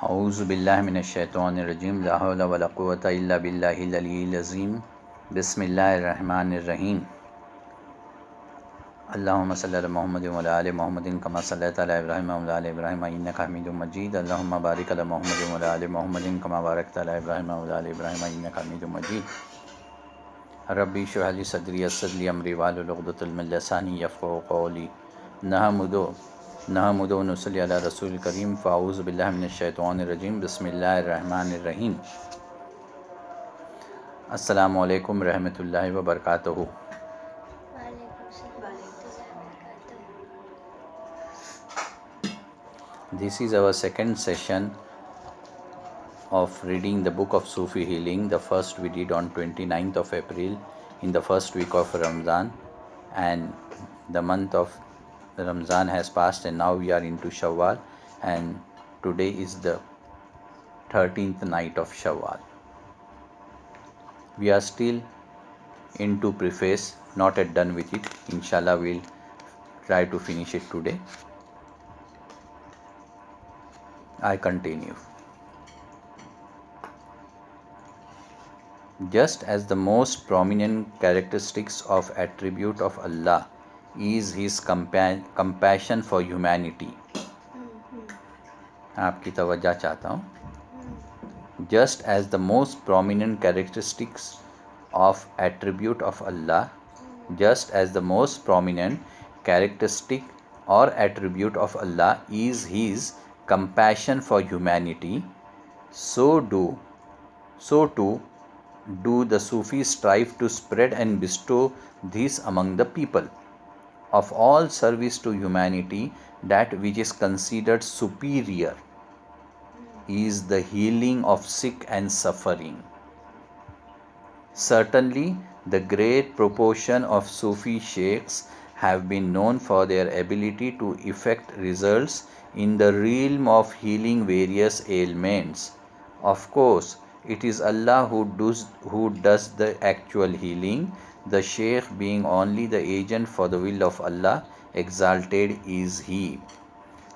औज़ु बिल्लाहि मिनश्शैतानिर्रजीम ला हौला वला कुव्वता इल्ला बिल्लाहिल अलिय्यिल अज़ीम बिस्मिल्लाहिर रहमानिर रहीम अल्लाहुम्मा सल्लि अला मुहम्मदिन व अला आलि मुहम्मदिन कमा सल्लैता अला इब्राहीम व अला आलि इब्राहीम इन्नका हमीदुम मजीद अल्लाहुम्मा बारिक अला मुहम्मदिन व अला आलि मुहम्मदिन कमा बारकता अला इब्राहीम व अला आलि इब्राहीम इन्नका हमीदुम मजीद रब्बी इश्रह ली सदरी यस्सिर ली अमरी वाहलुल उक़दतम मिन लिसानी यफ़क़हू क़ौली नहमदुहु व नुसल्ली अला रसूलिल करीम फ़अऊज़ु बिल्लाहि मिनश्शैतानिर रजीम बिस्मिल्लाहिर रहमानिर रहीम अस्सलामु अलैकुम रहमतुल्लाहि व बरकातुहू। This is our second session of reading the book of Sufi healing. The first we did on 29th of April in the first week of Ramadan, and the month of Ramadan has passed and now we are into Shawwal, and today is the 13th night of Shawwal. We are still into preface, not yet done with it. Inshallah we'll try to finish it today. I continue. Just as the most prominent characteristics of attribute of Allah is His compassion for humanity. आपकी तवज्जो चाहता हूँ. Just as the most prominent characteristics of attribute of Allah, just as the most prominent characteristic or attribute of Allah is His compassion for humanity, so too do the Sufis strive to spread and bestow this among the people. Of all service to humanity, that which is considered superior is the healing of sick and suffering. Certainly, the great proportion of Sufi sheikhs have been known for their ability to effect results in the realm of healing various ailments. Of course, it is Allah who does the actual healing, the sheikh being only the agent for the will of Allah, exalted is He.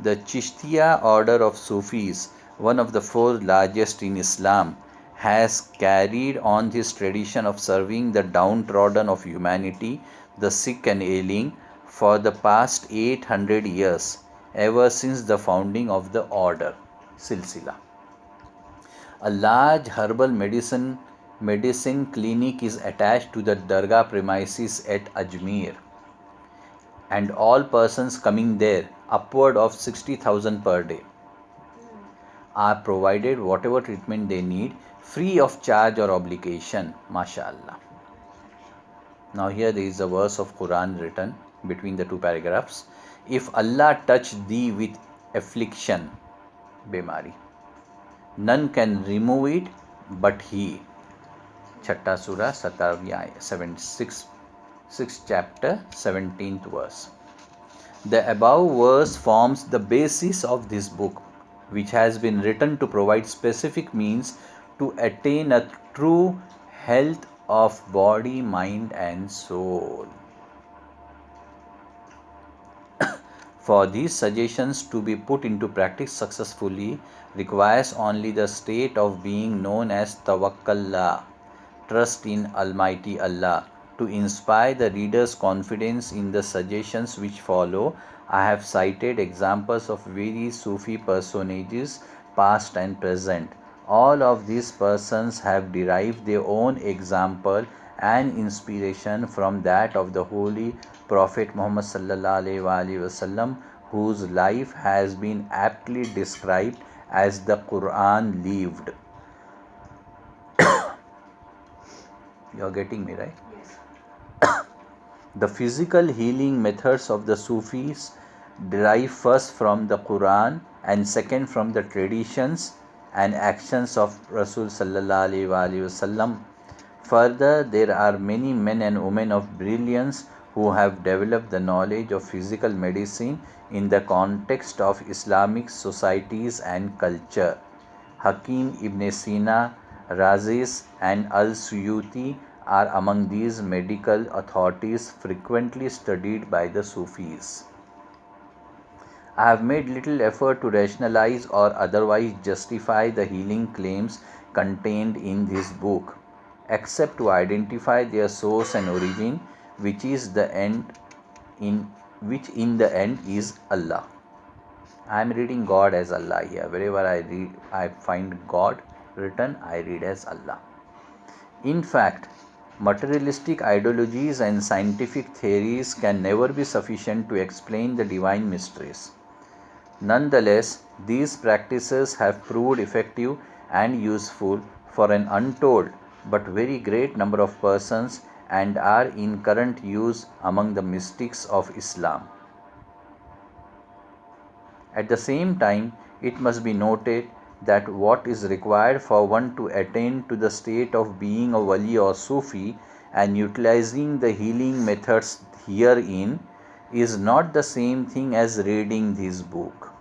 The Chishtiya order of Sufis, one of the four largest in Islam, has carried on this tradition of serving the downtrodden of humanity, the sick and ailing, for the past 800 years, ever since the founding of the order, Silsila. A large herbal medicine clinic is attached to the Dargah premises at Ajmer, and all persons coming there, upward of 60,000 per day, are provided whatever treatment they need, free of charge or obligation. MashaAllah. Now here there is a verse of Quran written between the two paragraphs. If Allah touch thee with affliction, bemari, none can remove it but He. Chhatta Surah, 6th chapter, 17th verse. The above verse forms the basis of this book, which has been written to provide specific means to attain a true health of body, mind and soul. For these suggestions to be put into practice successfully requires only the state of being known as Tawakkallah, trust in Almighty Allah. To inspire the reader's confidence in the suggestions which follow, I have cited examples of various Sufi personages, past and present. All of these persons have derived their own example and inspiration from that of the Holy Prophet Muhammad sallallahu alaihi wasallam, whose life has been aptly described as the Quran lived. You are getting me, right? Yes. The physical healing methods of the Sufis derive first from the Quran and second from the traditions and actions of Rasul sallallahu alaihi wasallam. Further, there are many men and women of brilliance who have developed the knowledge of physical medicine in the context of Islamic societies and culture. Hakim Ibn Sina, Razis and Al-Suyuti are among these medical authorities frequently studied by the Sufis. I have made little effort to rationalize or otherwise justify the healing claims contained in this book, except to identify their source and origin, which is the end in which in the end is Allah. I am reading God as Allah here. Wherever I find God written, I read as Allah. In fact, materialistic ideologies and scientific theories can never be sufficient to explain the divine mysteries. Nonetheless, these practices have proved effective and useful for an untold but very great number of persons and are in current use among the mystics of Islam. At the same time, it must be noted that what is required for one to attain to the state of being a wali or Sufi and utilizing the healing methods herein is not the same thing as reading this book.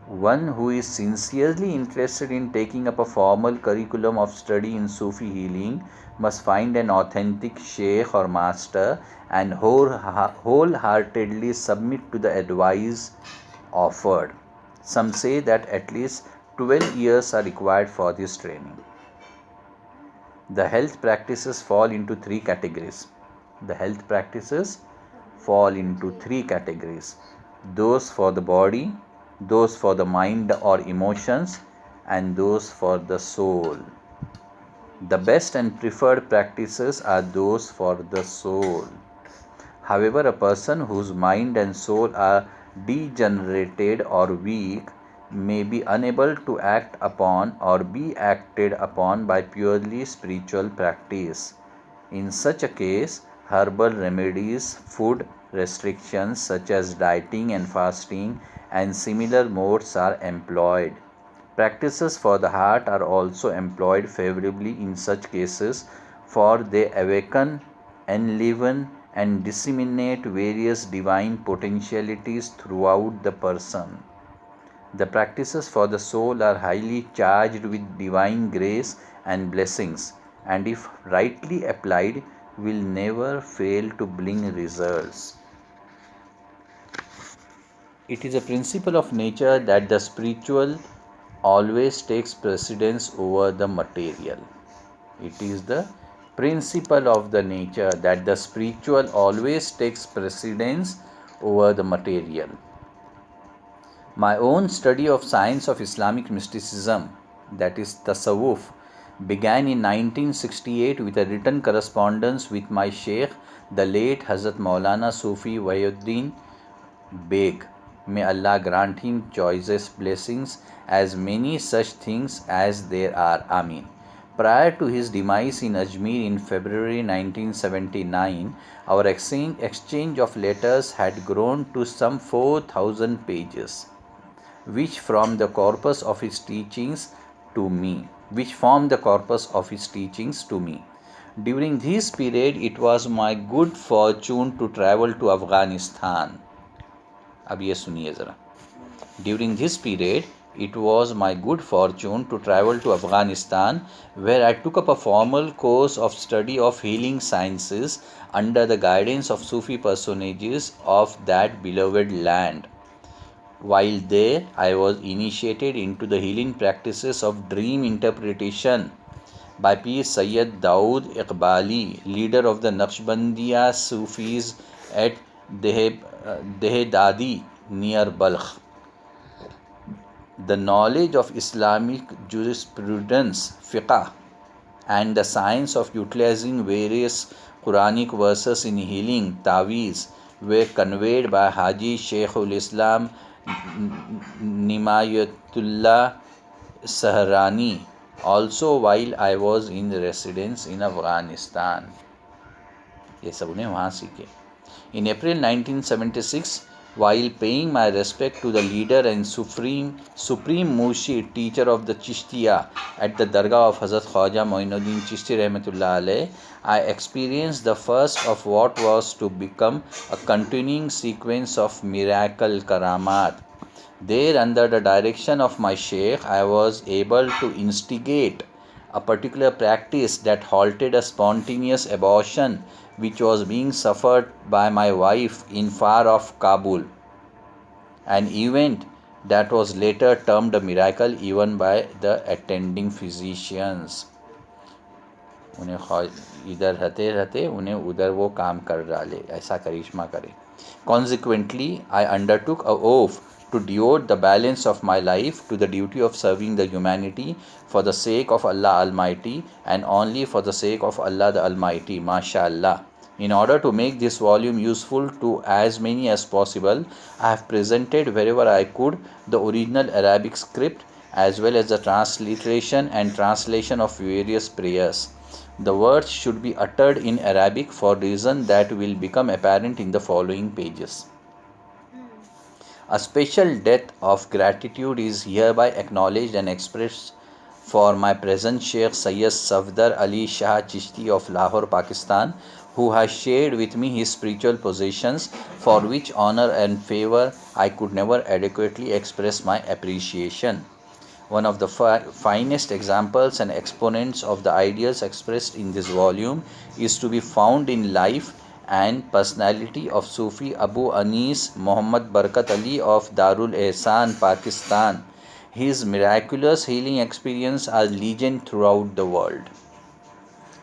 One who is sincerely interested in taking up a formal curriculum of study in Sufi healing must find an authentic sheikh or master and wholeheartedly submit to the advice offered. Some say that at least 12 years are required for this training. The health practices fall into three categories. Those for the body, those for the mind or emotions, and those for the soul. The best and preferred practices are those for the soul. However, a person whose mind and soul are degenerated or weak may be unable to act upon or be acted upon by purely spiritual practice. In such a case, herbal remedies, food restrictions such as dieting and fasting, and similar modes are employed. Practices for the heart are also employed favorably in such cases, for they awaken, enliven, and disseminate various divine potentialities throughout the person. The practices for the soul are highly charged with divine grace and blessings, and if rightly applied, will never fail to bring results. It is a principle of nature that the spiritual always takes precedence over the material. It is the principle of the nature that the spiritual always takes precedence over the material. My own study of science of Islamic mysticism, that is Tasawwuf, began in 1968 with a written correspondence with my Sheikh, the late Hazrat Maulana Sufi Wahiyuddin Beg. May Allah grant him choicest blessings, as many such things as there are. Ameen. Prior to his demise in Ajmer in February 1979, our exchange of letters had grown to some 4,000 pages, which form the corpus of his teachings to me. During this period, it was my good fortune to travel to Afghanistan. अब ये सुनिए ज़रा. During this period, it was my good fortune to travel to Afghanistan, where I took up a formal course of study of healing sciences under the guidance of Sufi personages of that beloved land. While there, I was initiated into the healing practices of dream interpretation by P. Sayyid Dawood Iqbali, leader of the Naqshbandiya Sufis at Dehdadi near Balkh. The knowledge of Islamic jurisprudence, fiqh, and the science of utilizing various Quranic verses in healing, taweez, were conveyed by Haji Sheikhul Islam Nimayatullah Sahrani, also while I was in residence in Afghanistan. ये सब उन्हें वहाँ सीखे. In April 1976, while paying my respect to the leader and supreme murshid teacher of the Chishtiya at the Dargah of Hazrat Khwaja Moinuddin Chishti Rahmatullah Alayh, I experienced the first of what was to become a continuing sequence of miracle karamat. There, under the direction of my sheikh, I was able to instigate a particular practice that halted a spontaneous abortion which was being suffered by my wife in far off Kabul, an event that was later termed a miracle even by the attending physicians. उन्हें इधर रहते रहते उन्हें उधर वो काम कर डाले, ऐसा करिश्मा करे. Consequently, I undertook a oath to devote the balance of my life to the duty of serving the humanity for the sake of Allah Almighty and only for the sake of Allah the Almighty. MashaAllah. In order to make this volume useful to as many as possible, I have presented wherever I could the original Arabic script as well as the transliteration and translation of various prayers. The words should be uttered in Arabic for reasons that will become apparent in the following pages. A special debt of gratitude is hereby acknowledged and expressed for my present Sheikh Sayyid Safdar Ali Shah Chishti of Lahore, Pakistan, who has shared with me his spiritual possessions, for which honor and favor I could never adequately express my appreciation. One of the finest examples and exponents of the ideas expressed in this volume is to be found in life and personality of Sufi Abu Anis Muhammad Barkat Ali of Darul Ehsan, Pakistan. His miraculous healing experience are legend throughout the world.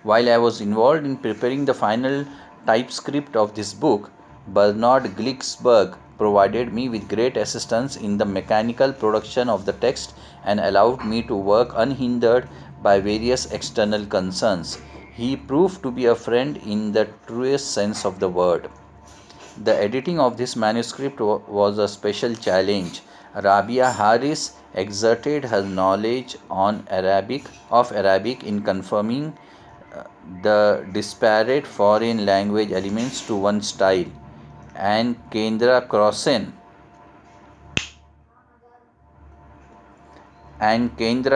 While I was involved in preparing the final typescript of this book, Bernard Glicksberg provided me with great assistance in the mechanical production of the text and allowed me to work unhindered by various external concerns. He proved to be a friend in the truest sense of the word. The editing of this manuscript was a special challenge. Rabia Haris exerted her knowledge of Arabic in confirming the disparate foreign language elements to one style, and Kendra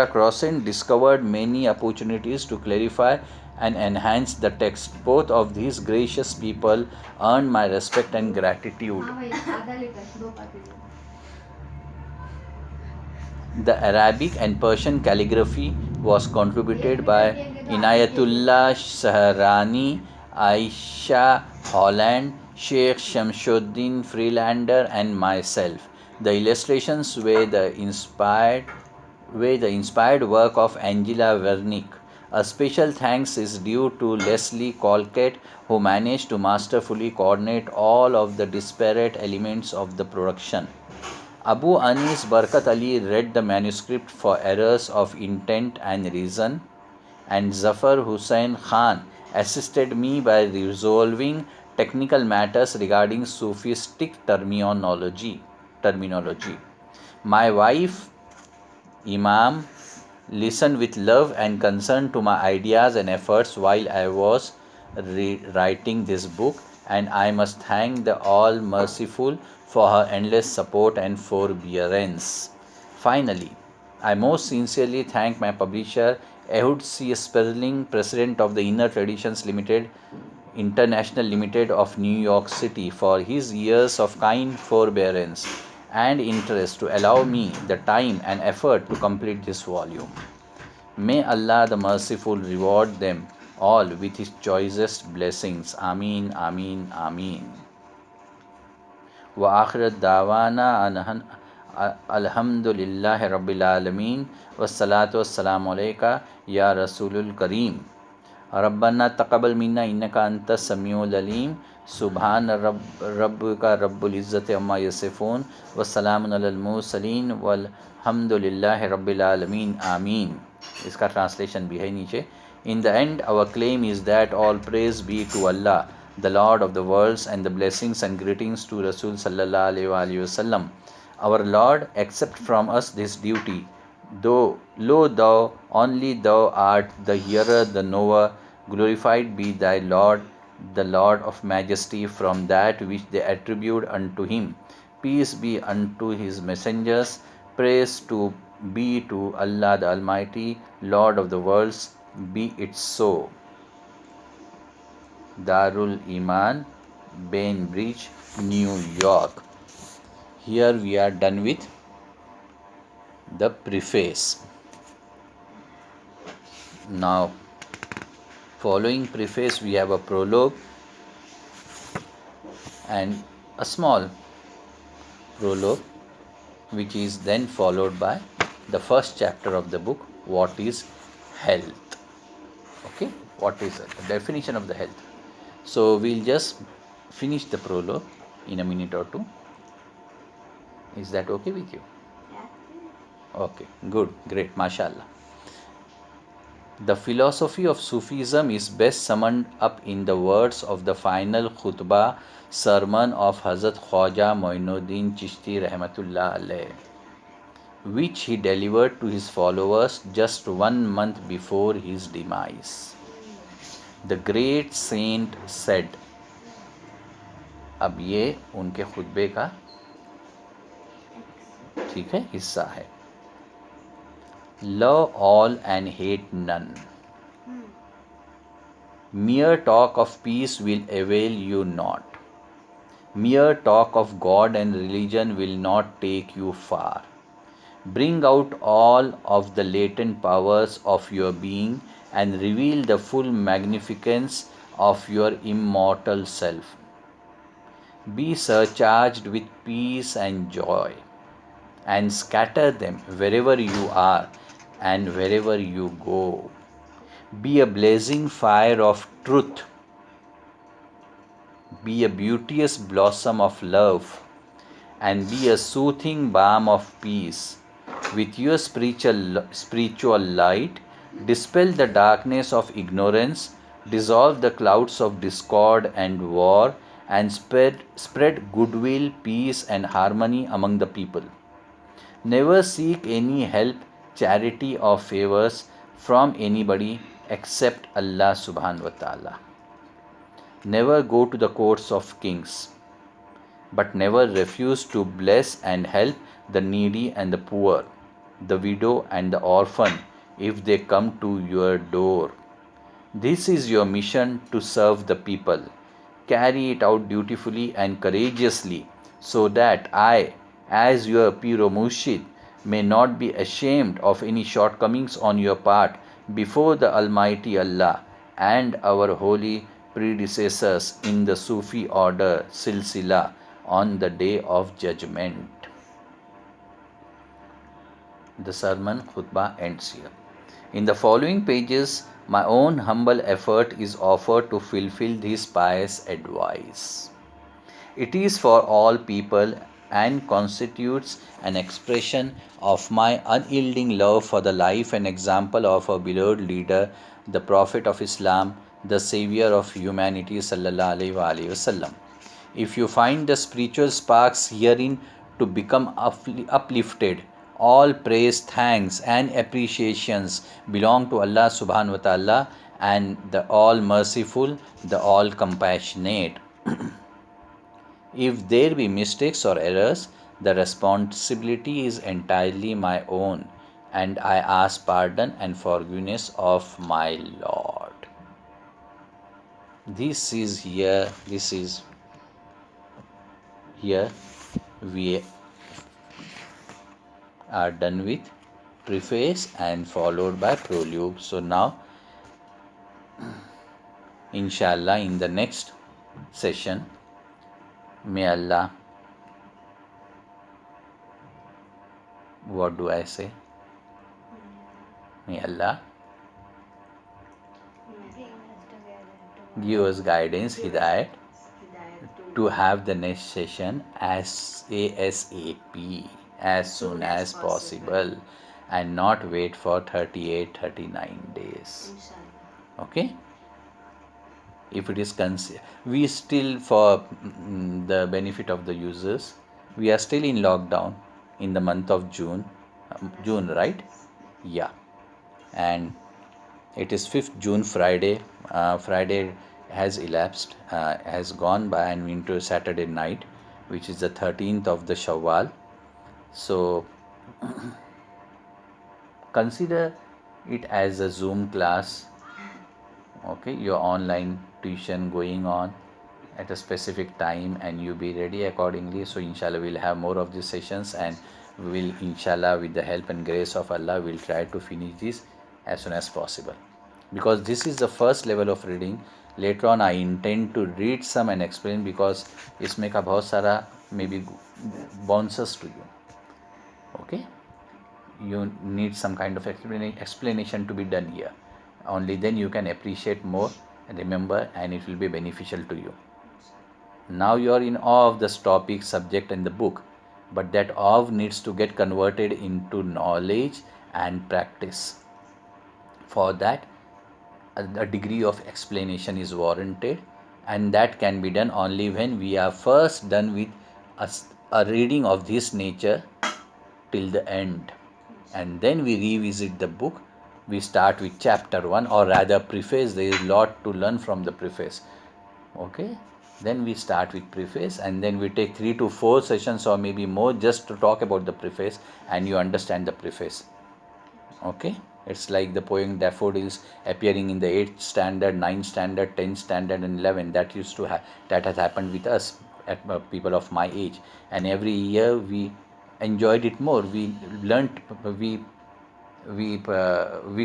Crossan discovered many opportunities to clarify and enhance the text. Both of these gracious people earned my respect and gratitude. The Arabic and Persian calligraphy was contributed by Inayatullah Saharani, Aisha Holland, Sheikh Shamsuddin Freelander, and myself. The illustrations were the inspired work of Angela Wernick. A special thanks is due to Leslie Colquette, who managed to masterfully coordinate all of the disparate elements of the production. Abu Anis Barkat Ali read the manuscript for errors of intent and reason, and Zafar Hussain Khan assisted me by resolving technical matters regarding Sufistic terminology. My wife, Imam, listened with love and concern to my ideas and efforts while I was writing this book, and I must thank the All Merciful for her endless support and forbearance. Finally, I most sincerely thank my publisher, Ehud C. Sperling, President of the Inner Traditions Limited, International Limited of New York City, for his years of kind forbearance and interest to allow me the time and effort to complete this volume. May Allah the Merciful reward them all with His choicest blessings. Ameen, Ameen, Ameen. Wa akhirat dawana alhamdulillahi rabbil alameen. Wassalatu wassalamu alayka ya Rasulul Kareem. Rabbana taqabbal minna innaka antas samiul alim. Subhan rabbika rabbul izzati amma yasifun. Wassalamun alal mursalin walhamdulillahi rabbil alameen. Ameen. इसका translation भी है नीचे. In the end, our claim is that all praise be to Allah, the Lord of the worlds, and the blessings and greetings to Rasul sallallahu alaihi wasallam. Our Lord, accept from us this duty. Though lo thou, only thou art the hearer, the knower. Glorified be thy Lord, the Lord of majesty, from that which they attribute unto him. Peace be unto his messengers. Praise be to Allah the Almighty, Lord of the worlds. Be it so. Darul Iman, Bainbridge, New York. Here we are done with the preface. Now, following preface, we have a prologue and a small prologue, which is then followed by the first chapter of the book, what is health. Okay, what is the definition of the health. So we'll just finish the prologue in a minute or two. Is that okay with you? Yeah. Okay, good, great, mashallah. The philosophy of Sufism is best summed up in the words of the final khutbah sermon of Hazrat Khwaja Moinuddin Chishti Rahmatullah alayh, which he delivered to his followers just 1 month before his demise. The great saint said, अब ये उनके खुतबे का ठीक है हिस्सा है. Love all and hate none. Mere talk of peace will avail you not. Mere talk of God and religion will not take you far. Bring out all of the latent powers of your being and reveal the full magnificence of your immortal self. Be surcharged with peace and joy, and scatter them wherever you are and wherever you go. Be a blazing fire of truth. Be a beauteous blossom of love, and be a soothing balm of peace. With your spiritual light, dispel the darkness of ignorance, dissolve the clouds of discord and war, and spread goodwill, peace, and harmony among the people. Never seek any help, charity, or favors from anybody except Allah subhanahu wa ta'ala. Never go to the courts of kings, but never refuse to bless and help the needy and the poor, the widow and the orphan if they come to your door. This is your mission to serve the people. Carry it out dutifully and courageously, so that I, as your Piro Murshid, may not be ashamed of any shortcomings on your part before the Almighty Allah and our holy predecessors in the Sufi order Silsila on the day of judgment. The sermon khutbah ends here. In the following pages, my own humble effort is offered to fulfill this pious advice. It is for all people and constitutes an expression of my unyielding love for the life and example of our beloved leader, the Prophet of Islam, the Savior of humanity, sallallahu alaihi wasallam. If you find the spiritual sparks herein to become uplifted, all praise, thanks, and appreciations belong to Allah subhanahu wa ta'ala and the all merciful, the all compassionate. If there be mistakes or errors, the responsibility is entirely my own, and I ask pardon and forgiveness of my Lord. This is here we are done with preface and followed by prelude. So now, inshallah, in the next session, may Allah, what do I say? May Allah give us guidance, hidayat, to have the next session as ASAP, as soon as possible, and not wait for 38-39 days. Okay? If it is we still, for the benefit of the users, we are still in lockdown in the month of June, right? Yeah. And it is 5th June, Friday. Friday has elapsed, has gone by, and into Saturday night, which is the 13th of the Shawwal. So consider it as a Zoom class. Okay, your online tuition going on at a specific time, and you be ready accordingly. So inshallah we'll have more of these sessions, and we will, inshallah, with the help and grace of Allah, we'll try to finish this as soon as possible, because this is the first level of reading. Later on I intend to read some and explain, because इसमें का बहुत सारा maybe bounces to you. Okay, you need some kind of explanation to be done here. Only then you can appreciate more, remember, and it will be beneficial to you. Now you are in awe of this topic, subject, and the book, but that awe needs to get converted into knowledge and practice. For that, a degree of explanation is warranted, and that can be done only when we are first done with a reading of this nature till the end, and then we revisit the book. We start with chapter 1, or rather preface. There is a lot to learn from the preface. Okay, then we start with preface, and then we take 3 to 4 sessions or maybe more just to talk about the preface, and you understand the preface. Okay, it's like the poem Daffodils appearing in the 8th standard, 9th standard, 10th standard, and 11. That used to that has happened with us at people of my age, and every year we enjoyed it more. We learnt, we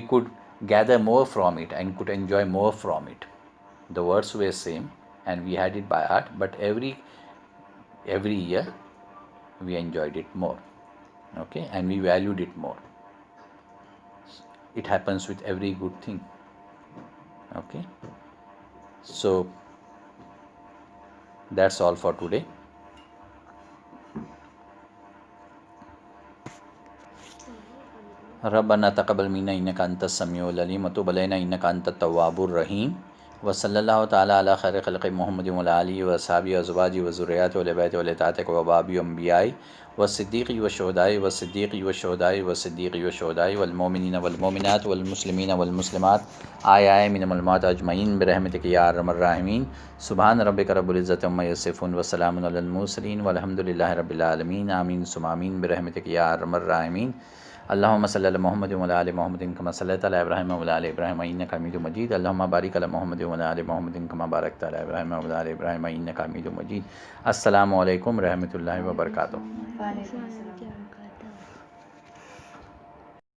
could gather more from it and could enjoy more from it. The words were same, and we had it by heart, but every year we enjoyed it more. Okay, and we valued it more. It happens with every good thing. Okay, so that's all for today. रब्बना तक़ब्बल मिन्ना इन्नका अंतस समीउल अलीम व तुब अलैना इन्नका अंतत तव्वाबुर रहीम व सल्लल्लाहु तआला अला खैरि खल्क़ि मुहम्मदिन व आलिहि व अस्हाबिहि व अज़वाजिहि व ज़ुर्रिय्यातिहि व अहलि बैतिहि व लिताअतिहि व बाबी व अंबियाइ व सिद्दीक़ी व शुहदाइ व सिद्दीक़ी व शुहदाइ व सिद्दीक़ी व शुहदाइ वल मोमिनीन वल मोमिनात वल मुस्लिमीन वल मुस्लिमात आया मिनल मौत अजमईन बिरहमतिक या अरहमर राहिमीन सुब्हान रब्बिका रब्बिल इज़्ज़ति अम्मा यसिफ़ून व सलामुन अलल मुरसलीन वल्हम्दुलिल्लाहि रब्बिल आलमीन आमीन सुम्मा आमीन बिरहमतिक या अरहमर राहिमीन अल्लाहुम्मा सल्लि अला मुहम्मद व अला आलि मुहम्मद कमा सल्लैता अला इब्राहीम व अला आलि इब्राहीम इन्नका हमीदुम मजीद अल्लाहुम्मा बारिक अला मुहम्मद व अला आलि मुहम्मद कमा बारकता अला इब्राहीम व अला आलि इब्राहीम इन्नका हमीदुम मजीद। अस्सलामु अलैकुम रहमतुल्लाहि व बरकातुहू।